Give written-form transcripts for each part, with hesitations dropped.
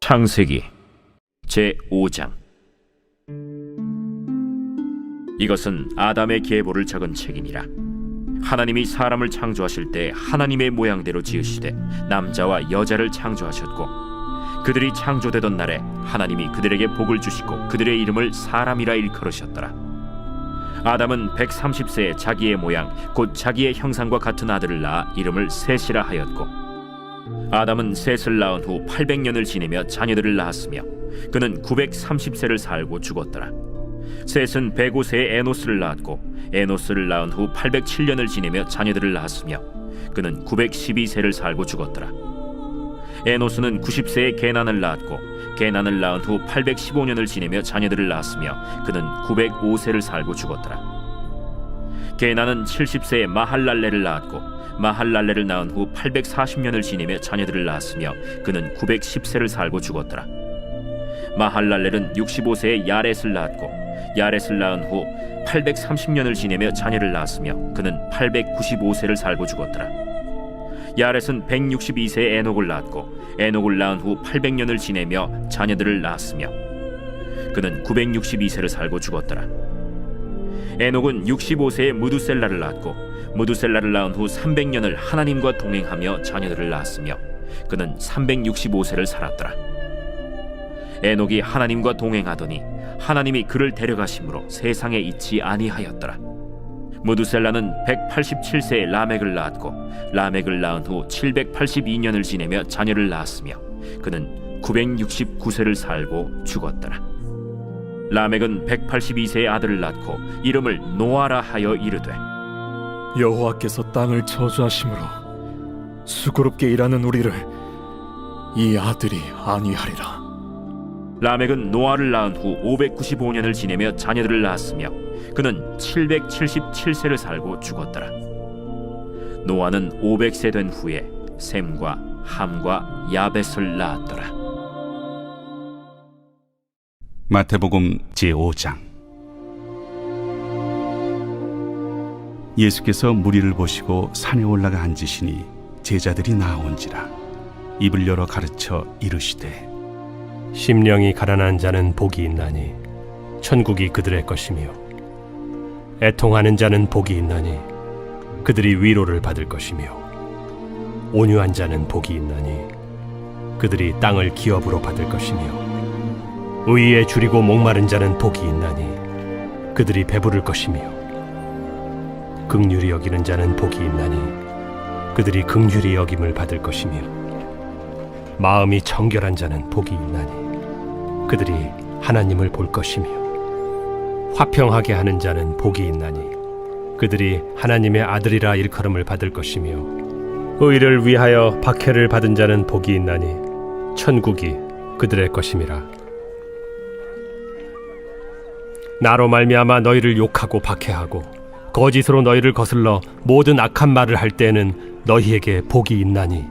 창세기 제5장. 이것은 아담의 계보를 적은 책이니라. 하나님이 사람을 창조하실 때 하나님의 모양대로 지으시되 남자와 여자를 창조하셨고, 그들이 창조되던 날에 하나님이 그들에게 복을 주시고 그들의 이름을 사람이라 일컬으셨더라. 아담은 130세에 자기의 모양 곧 자기의 형상과 같은 아들을 낳아 이름을 셋이라 하였고, 아담은 셋을 낳은 후 800년을 지내며 자녀들을 낳았으며 그는 930세를 살고 죽었더라. 셋은 105세에 에노스를 낳았고, 에노스를 낳은 후 807년을 지내며 자녀들을 낳았으며 그는 912세를 살고 죽었더라. 에노스는 90세에 게난을 낳았고, 게난을 낳은 후 815년을 지내며 자녀들을 낳았으며 그는 905세를 살고 죽었더라. 게난은 70세에 마할랄레를 낳았고, 마할랄레를 낳은 후 840년을 지내며 자녀들을 낳았으며 그는 910세를 살고 죽었더라. 마할랄렐은 65세에 야렛을 낳았고, 야렛을 낳은 후 830년을 지내며 자녀를 낳았으며 그는 895세를 살고 죽었더라. 야렛은 162세에 에녹을 낳았고, 에녹을 낳은 후 800년을 지내며 자녀들을 낳았으며 그는 962세를 살고 죽었더라. 에녹은 65세에 무두셀라를 낳았고, 무두셀라를 낳은 후 300년을 하나님과 동행하며 자녀들을 낳았으며 그는 365세를 살았더라. 에녹이 하나님과 동행하더니 하나님이 그를 데려가심으로 세상에 있지 아니하였더라. 무두셀라는 187세에 라멕을 낳았고, 라멕을 낳은 후 782년을 지내며 자녀를 낳았으며 그는 969세를 살고 죽었더라. 라멕은 182세의 아들을 낳고 이름을 노아라 하여 이르되, 여호와께서 땅을 저주하심으로 수고롭게 일하는 우리를 이 아들이 안위하리라. 라멕은 노아를 낳은 후 595년을 지내며 자녀들을 낳았으며 그는 777세를 살고 죽었더라. 노아는 500세 된 후에 셈과 함과 야벳을 낳았더라. 마태복음 제5장. 예수께서 무리를 보시고 산에 올라가 앉으시니 제자들이 나온지라 입을 열어 가르쳐 이르시되, 심령이 가난한 자는 복이 있나니 천국이 그들의 것이며, 애통하는 자는 복이 있나니 그들이 위로를 받을 것이며, 온유한 자는 복이 있나니 그들이 땅을 기업으로 받을 것이며, 의에 줄이고 목마른 자는 복이 있나니 그들이 배부를 것이며, 긍휼히 여기는 자는 복이 있나니 그들이 긍휼히 여김을 받을 것이며, 마음이 청결한 자는 복이 있나니 그들이 하나님을 볼 것이며, 화평하게 하는 자는 복이 있나니 그들이 하나님의 아들이라 일컬음을 받을 것이며, 의를 위하여 박해를 받은 자는 복이 있나니 천국이 그들의 것임이라. 나로 말미암아 너희를 욕하고 박해하고 거짓으로 너희를 거슬러 모든 악한 말을 할 때에는 너희에게 복이 있나니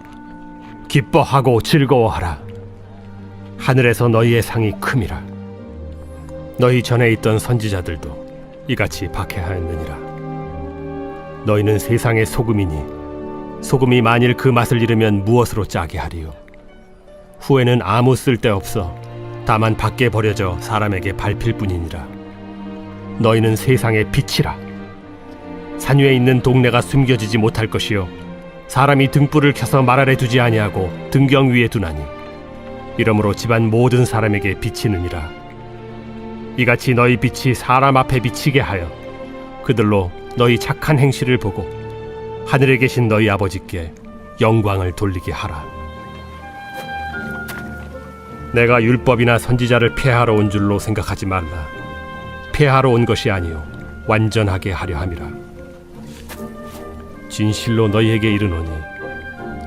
기뻐하고 즐거워하라. 하늘에서 너희의 상이 큼이라. 너희 전에 있던 선지자들도 이같이 박해하였느니라. 너희는 세상의 소금이니 소금이 만일 그 맛을 잃으면 무엇으로 짜게 하리요? 후에는 아무 쓸데없어 다만 밖에 버려져 사람에게 밟힐 뿐이니라. 너희는 세상의 빛이라. 산 위에 있는 동네가 숨겨지지 못할 것이요, 사람이 등불을 켜서 말 아래 두지 아니하고 등경 위에 두나니 이러므로 집안 모든 사람에게 비치느니라. 이같이 너희 빛이 사람 앞에 비치게 하여 그들로 너희 착한 행실을 보고 하늘에 계신 너희 아버지께 영광을 돌리게 하라. 내가 율법이나 선지자를 폐하러 온 줄로 생각하지 말라. 폐하러 온 것이 아니요 완전하게 하려 함이라. 진실로 너희에게 이르노니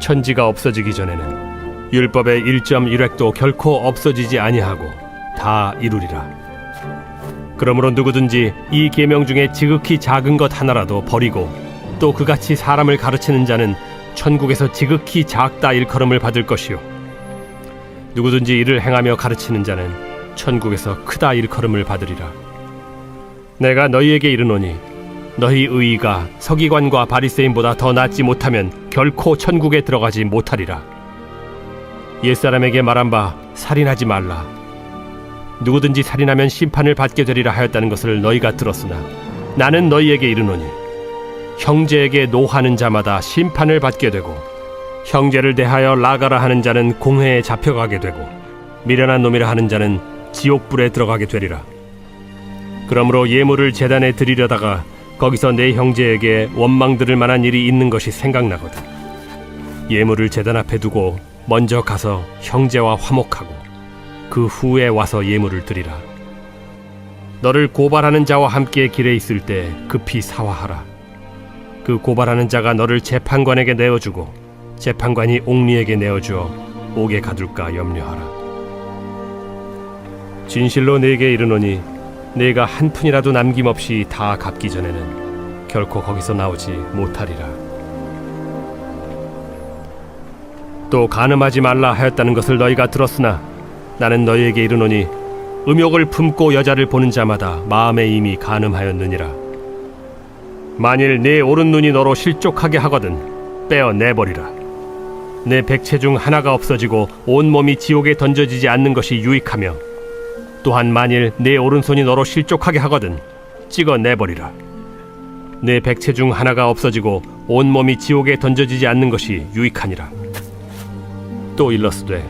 천지가 없어지기 전에는 율법의 1.1획도 결코 없어지지 아니하고 다 이루리라. 그러므로 누구든지 이 계명 중에 지극히 작은 것 하나라도 버리고 또 그같이 사람을 가르치는 자는 천국에서 지극히 작다 일컬음을 받을 것이요, 누구든지 이를 행하며 가르치는 자는 천국에서 크다 일컬음을 받으리라. 내가 너희에게 이르노니 너희 의의가 서기관과 바리새인보다 더 낫지 못하면 결코 천국에 들어가지 못하리라. 옛사람에게 말한 바 살인하지 말라. 누구든지 살인하면 심판을 받게 되리라 하였다는 것을 너희가 들었으나 나는 너희에게 이르노니 형제에게 노하는 자마다 심판을 받게 되고 형제를 대하여 나가라 하는 자는 공회에 잡혀가게 되고 미련한 놈이라 하는 자는 지옥불에 들어가게 되리라. 그러므로 예물을 제단에 드리려다가 거기서 내 형제에게 원망 들을 만한 일이 있는 것이 생각나거든. 예물을 제단 앞에 두고 먼저 가서 형제와 화목하고 그 후에 와서 예물을 드리라. 너를 고발하는 자와 함께 길에 있을 때 급히 사화하라. 그 고발하는 자가 너를 재판관에게 내어주고 재판관이 옥리에게 내어주어 옥에 가둘까 염려하라. 진실로 네게 이르노니 네가 한 푼이라도 남김없이 다 갚기 전에는 결코 거기서 나오지 못하리라. 또 간음하지 말라 하였다는 것을 너희가 들었으나 나는 너희에게 이르노니 음욕을 품고 여자를 보는 자마다 마음에 이미 간음하였느니라. 만일 네 오른눈이 너로 실족하게 하거든 빼어 내버리라. 내 백체 중 하나가 없어지고 온몸이 지옥에 던져지지 않는 것이 유익하며 또한 만일 내 오른손이 너로 실족하게 하거든 찍어 내버리라. 내 백체 중 하나가 없어지고 온몸이 지옥에 던져지지 않는 것이 유익하니라. 또 일러스되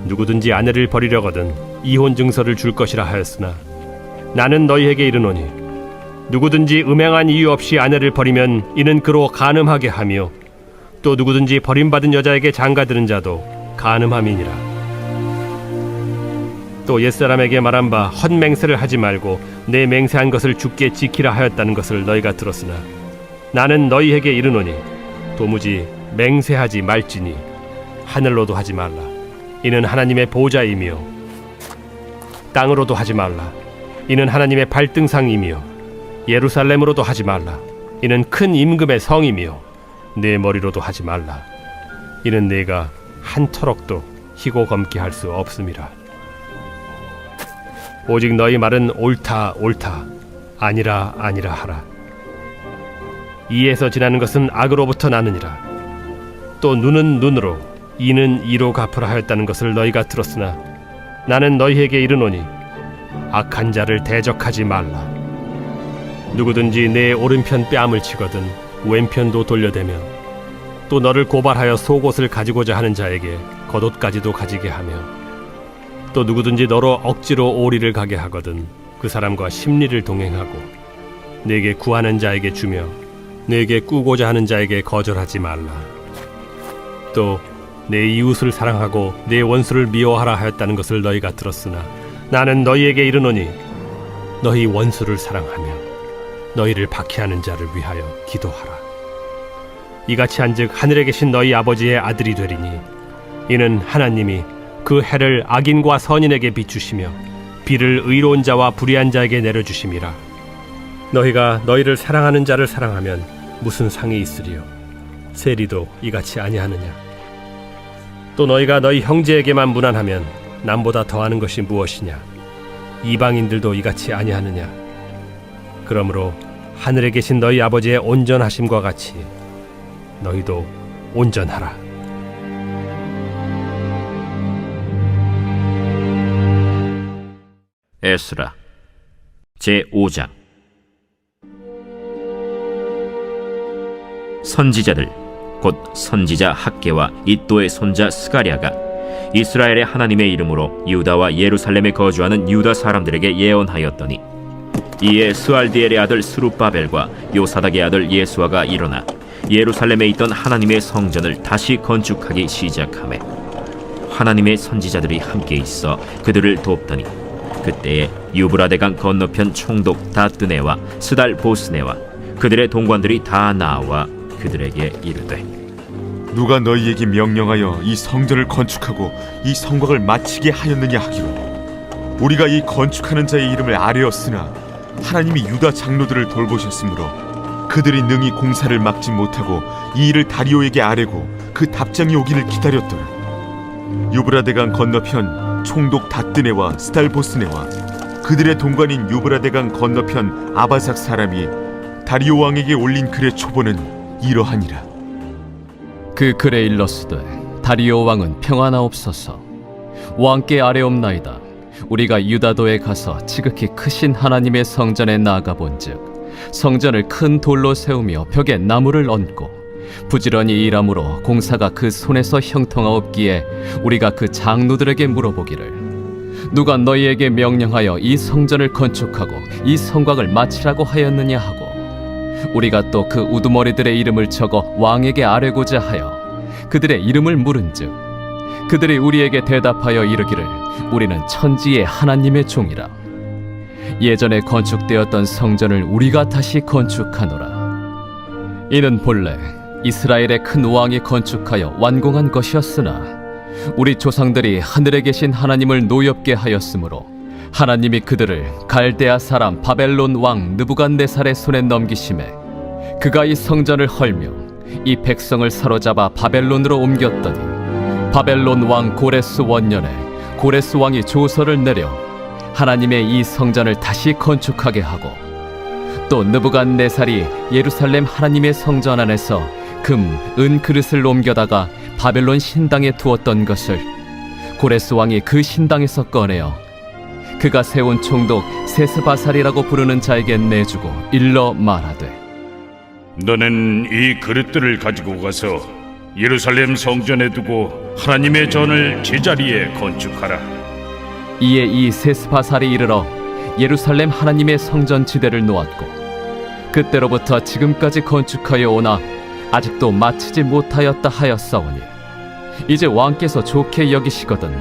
누구든지 아내를 버리려거든 이혼 증서를 줄 것이라 하였으나 나는 너희에게 이르노니 누구든지 음행한 이유 없이 아내를 버리면 이는 그로 간음하게 하며 또 누구든지 버림받은 여자에게 장가드는 자도 간음함이니라. 또 옛사람에게 말한 바 헛맹세를 하지 말고 내 맹세한 것을 주께 지키라 하였다는 것을 너희가 들었으나 나는 너희에게 이르노니 도무지 맹세하지 말지니 하늘로도 하지 말라. 이는 하나님의 보좌이며 땅으로도 하지 말라. 이는 하나님의 발등상이며 예루살렘으로도 하지 말라. 이는 큰 임금의 성이며 내 머리로도 하지 말라. 이는 내가 한 터럭도 희고 검게 할 수 없음이라. 오직 너희 말은 옳다 옳다 아니라 아니라 하라. 이에서 지나는 것은 악으로부터 나느니라. 또 눈은 눈으로 이는 이로 갚으라 하였다는 것을 너희가 들었으나 나는 너희에게 이르노니 악한 자를 대적하지 말라. 누구든지 내 오른편 뺨을 치거든 왼편도 돌려대며 또 너를 고발하여 속옷을 가지고자 하는 자에게 겉옷까지도 가지게 하며 또 누구든지 너로 억지로 오리를 가게 하거든 그 사람과 심리를 동행하고 내게 구하는 자에게 주며 내게 꾸고자 하는 자에게 거절하지 말라. 또 내 이웃을 사랑하고 내 원수를 미워하라 하였다는 것을 너희가 들었으나 나는 너희에게 이르노니 너희 원수를 사랑하며 너희를 박해하는 자를 위하여 기도하라. 이같이 한즉 하늘에 계신 너희 아버지의 아들이 되리니 이는 하나님이 그 해를 악인과 선인에게 비추시며 비를 의로운 자와 불의한 자에게 내려주심이라. 너희가 너희를 사랑하는 자를 사랑하면 무슨 상이 있으리요? 세리도 이같이 아니하느냐? 또 너희가 너희 형제에게만 무난하면 남보다 더하는 것이 무엇이냐? 이방인들도 이같이 아니하느냐? 그러므로 하늘에 계신 너희 아버지의 온전하심과 같이 너희도 온전하라. 에스라 제5장. 선지자들 곧 선지자 학개와 이또의 손자 스가랴가 이스라엘의 하나님의 이름으로 유다와 예루살렘에 거주하는 유다 사람들에게 예언하였더니 이에 스알디엘의 아들 스룹바벨과 요사닥의 아들 예수아가 일어나 예루살렘에 있던 하나님의 성전을 다시 건축하기 시작하매 하나님의 선지자들이 함께 있어 그들을 돕더니 그때에 유브라데강 건너편 총독 다뜨네와 스달 보스네와 그들의 동관들이 다 나와 그들에게 이르되 누가 너희에게 명령하여 이 성전을 건축하고 이 성곽을 마치게 하였느냐 하기로 우리가 이 건축하는 자의 이름을 아뢰었으나 하나님이 유다 장로들을 돌보셨으므로 그들이 능히 공사를 막지 못하고 이 일을 다리오에게 아뢰고 그 답장이 오기를 기다렸더라. 유브라데강 건너편 총독 다뜨네와 스달보스네와 그들의 동관인 유브라데강 건너편 아바삭 사람이 다리오 왕에게 올린 글의 초본은 이러하니라. 그 글에 일렀으되 다리오 왕은 평안하옵소서. 왕께 아뢰옵나이다. 우리가 유다도에 가서 지극히 크신 하나님의 성전에 나아가 본즉 성전을 큰 돌로 세우며 벽에 나무를 얹고 부지런히 일함으로 공사가 그 손에서 형통하옵기에 우리가 그 장로들에게 물어보기를 누가 너희에게 명령하여 이 성전을 건축하고 이 성곽을 마치라고 하였느냐 하고 우리가 또 그 우두머리들의 이름을 적어 왕에게 아뢰고자 하여 그들의 이름을 물은즉 그들이 우리에게 대답하여 이르기를 우리는 천지의 하나님의 종이라. 예전에 건축되었던 성전을 우리가 다시 건축하노라. 이는 본래 이스라엘의 큰 왕이 건축하여 완공한 것이었으나 우리 조상들이 하늘에 계신 하나님을 노엽게 하였으므로 하나님이 그들을 갈대아 사람 바벨론 왕 느부갓네살의 손에 넘기심에 그가 이 성전을 헐며 이 백성을 사로잡아 바벨론으로 옮겼더니 바벨론 왕 고레스 원년에 고레스 왕이 조서를 내려 하나님의 이 성전을 다시 건축하게 하고 또 느부갓네살이 예루살렘 하나님의 성전 안에서 금, 은 그릇을 옮겨다가 바벨론 신당에 두었던 것을 고레스 왕이 그 신당에서 꺼내어 그가 세운 총독 세스바살이라고 부르는 자에게 내주고 일러 말하되 너는 이 그릇들을 가지고 가서 예루살렘 성전에 두고 하나님의 전을 제자리에 건축하라. 이에 이 세스바살이 이르러 예루살렘 하나님의 성전 지대를 놓았고 그때로부터 지금까지 건축하여 오나 아직도 마치지 못하였다 하였사오니 이제 왕께서 좋게 여기시거든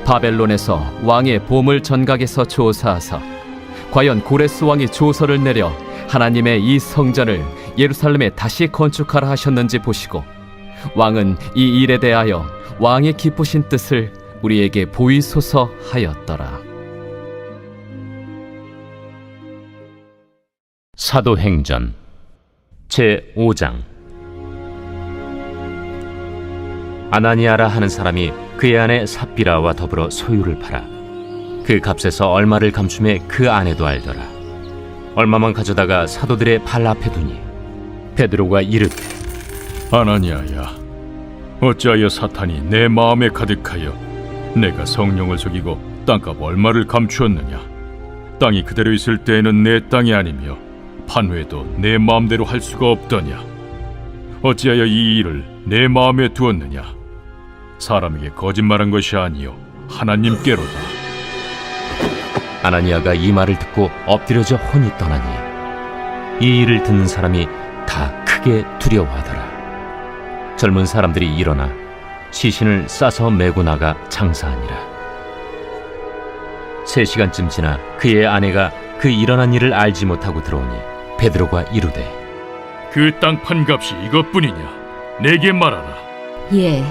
바벨론에서 왕의 보물 전각에서 조사하사 과연 고레스 왕이 조서를 내려 하나님의 이 성전을 예루살렘에 다시 건축하라 하셨는지 보시고 왕은 이 일에 대하여 왕의 기쁘신 뜻을 우리에게 보이소서 하였더라. 사도행전 제5장. 아나니아라 하는 사람이 그의 아내 삽비라와 더불어 소유를 팔아 그 값에서 얼마를 감춤해 그 아내도 알더라. 얼마만 가져다가 사도들의 발 앞에 두니 베드로가 이르되 아나니아야, 어찌하여 사탄이 내 마음에 가득하여 내가 성령을 속이고 땅값 얼마를 감추었느냐? 땅이 그대로 있을 때에는 내 땅이 아니며 판회도 내 마음대로 할 수가 없더냐? 어찌하여 이 일을 내 마음에 두었느냐? 사람에게 거짓말한 것이 아니요 하나님께로다. 아나니아가 이 말을 듣고 엎드려져 혼이 떠나니 이 일을 듣는 사람이 다 크게 두려워하더라. 젊은 사람들이 일어나 시신을 싸서 메고 나가 장사하니라. 3시간쯤 지나 그의 아내가 그 일어난 일을 알지 못하고 들어오니 베드로가 이르되 그 땅 판값이 이것뿐이냐? 내게 말하라. 예,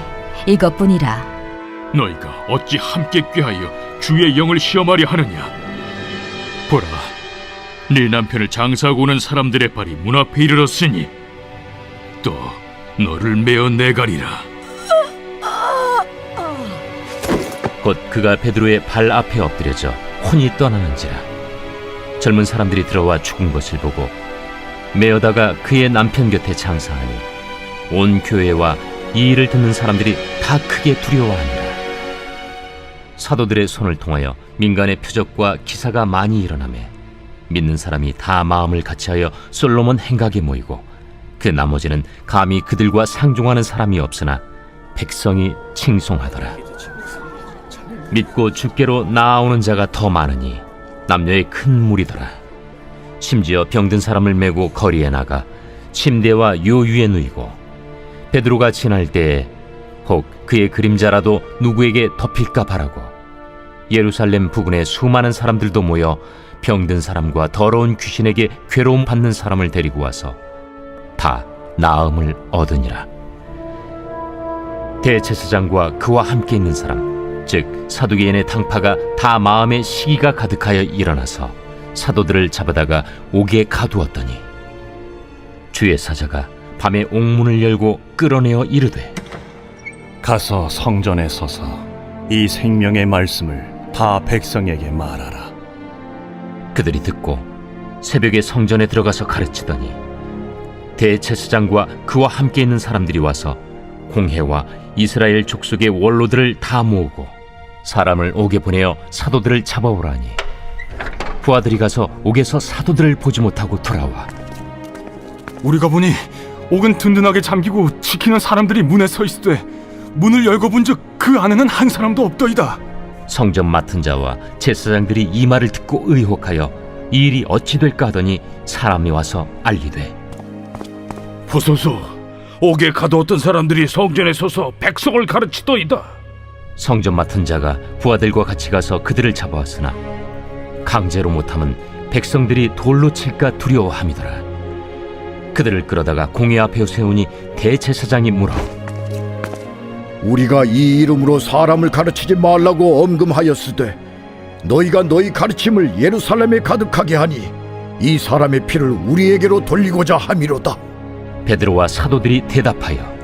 이것뿐이라. 너희가 어찌 함께 꾀하여 주의 영을 시험하려 하느냐? 보라, 네 남편을 장사하고 오는 사람들의 발이 문 앞에 이르렀으니 또 너를 메어 내가리라. 곧 그가 베드로의 발 앞에 엎드려져 혼이 떠나는지라. 젊은 사람들이 들어와 죽은 것을 보고 메어다가 그의 남편 곁에 장사하니 온 교회와 이 일을 듣는 사람들이 다 크게 두려워하니라. 사도들의 손을 통하여 민간의 표적과 기사가 많이 일어나매 믿는 사람이 다 마음을 같이하여 솔로몬 행각에 모이고 그 나머지는 감히 그들과 상종하는 사람이 없으나 백성이 칭송하더라. 믿고 주께로 나아오는 자가 더 많으니 남녀의 큰 무리더라. 심지어 병든 사람을 메고 거리에 나가 침대와 요 위에 누이고 베드로가 지날 때에 혹 그의 그림자라도 누구에게 덮일까 바라고 예루살렘 부근에 수많은 사람들도 모여 병든 사람과 더러운 귀신에게 괴로움 받는 사람을 데리고 와서 다 나음을 얻으니라. 대제사장과 그와 함께 있는 사람 즉 사두개인의 당파가 다 마음에 시기가 가득하여 일어나서 사도들을 잡아다가 옥에 가두었더니 주의 사자가 밤에 옥문을 열고 끌어내어 이르되 가서 성전에 서서 이 생명의 말씀을 다 백성에게 말하라. 그들이 듣고 새벽에 성전에 들어가서 가르치더니 대제사장과 그와 함께 있는 사람들이 와서 공회와 이스라엘 족속의 원로들을 다 모으고 사람을 옥에 보내어 사도들을 잡아오라니 부하들이 가서 옥에서 사도들을 보지 못하고 돌아와 우리가 보니 옥은 든든하게 잠기고 지키는 사람들이 문에 서 있으되 문을 열고 본즉 그 안에는 한 사람도 없더이다. 성전 맡은 자와 제사장들이 이 말을 듣고 의혹하여 이 일이 어찌 될까 하더니 사람이 와서 알리되 보소서, 옥에 가두었던 사람들이 성전에 서서 백성을 가르치더이다. 성전 맡은 자가 부하들과 같이 가서 그들을 잡아왔으나 강제로 못함은 백성들이 돌로 칠까 두려워함이더라. 그들을 끌어다가 공회 앞에 세우니 대제사장이 물어 우리가 이 이름으로 사람을 가르치지 말라고 엄금하였으되 너희가 너희 가르침을 예루살렘에 가득하게 하니 이 사람의 피를 우리에게로 돌리고자 함이로다. 베드로와 사도들이 대답하여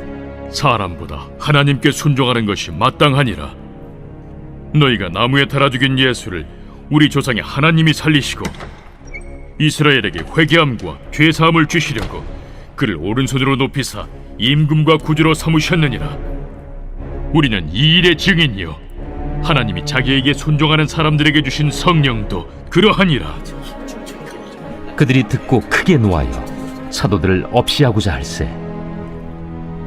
사람보다 하나님께 순종하는 것이 마땅하니라. 너희가 나무에 달아 죽인 예수를 우리 조상의 하나님이 살리시고 이스라엘에게 회개함과 죄사함을 주시려고 그를 오른손으로 높이사 임금과 구주로 삼으셨느니라. 우리는 이 일의 증인이요 하나님이 자기에게 순종하는 사람들에게 주신 성령도 그러하니라. 그들이 듣고 크게 노하여 사도들을 없이하고자 할세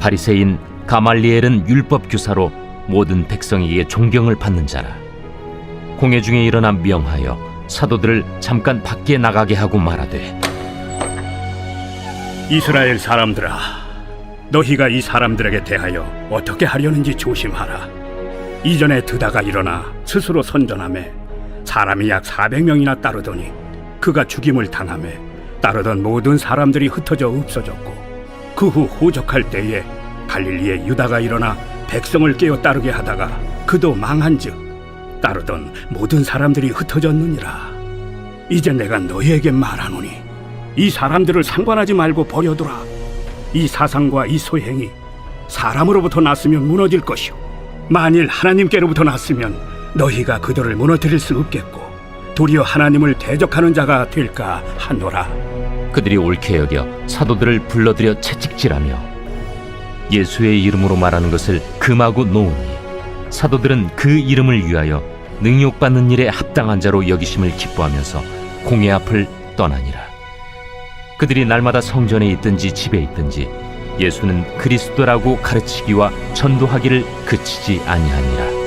바리새인 가말리엘은 율법 교사로 모든 백성에게 존경을 받는 자라. 공회 중에 일어나 명하여 사도들을 잠깐 밖에 나가게 하고 말하되 이스라엘 사람들아, 너희가 이 사람들에게 대하여 어떻게 하려는지 조심하라. 이전에 드다가 일어나 스스로 선전하매 사람이 약 400명이나 따르더니 그가 죽임을 당하매 따르던 모든 사람들이 흩어져 없어졌고 그 후 호적할 때에 갈릴리에 유다가 일어나 백성을 깨어 따르게 하다가 그도 망한즉 따르던 모든 사람들이 흩어졌느니라. 이제 내가 너희에게 말하노니 이 사람들을 상관하지 말고 버려두라. 이 사상과 이 소행이 사람으로부터 났으면 무너질 것이요 만일 하나님께로부터 났으면 너희가 그들을 무너뜨릴 수 없겠고 도리어 하나님을 대적하는 자가 될까 하노라. 그들이 옳게 여겨 사도들을 불러들여 채찍질하며 예수의 이름으로 말하는 것을 금하고 놓으니 사도들은 그 이름을 위하여 능욕받는 일에 합당한 자로 여기심을 기뻐하면서 공회 앞을 떠나니라. 그들이 날마다 성전에 있든지 집에 있든지 예수는 그리스도라고 가르치기와 전도하기를 그치지 아니하니라.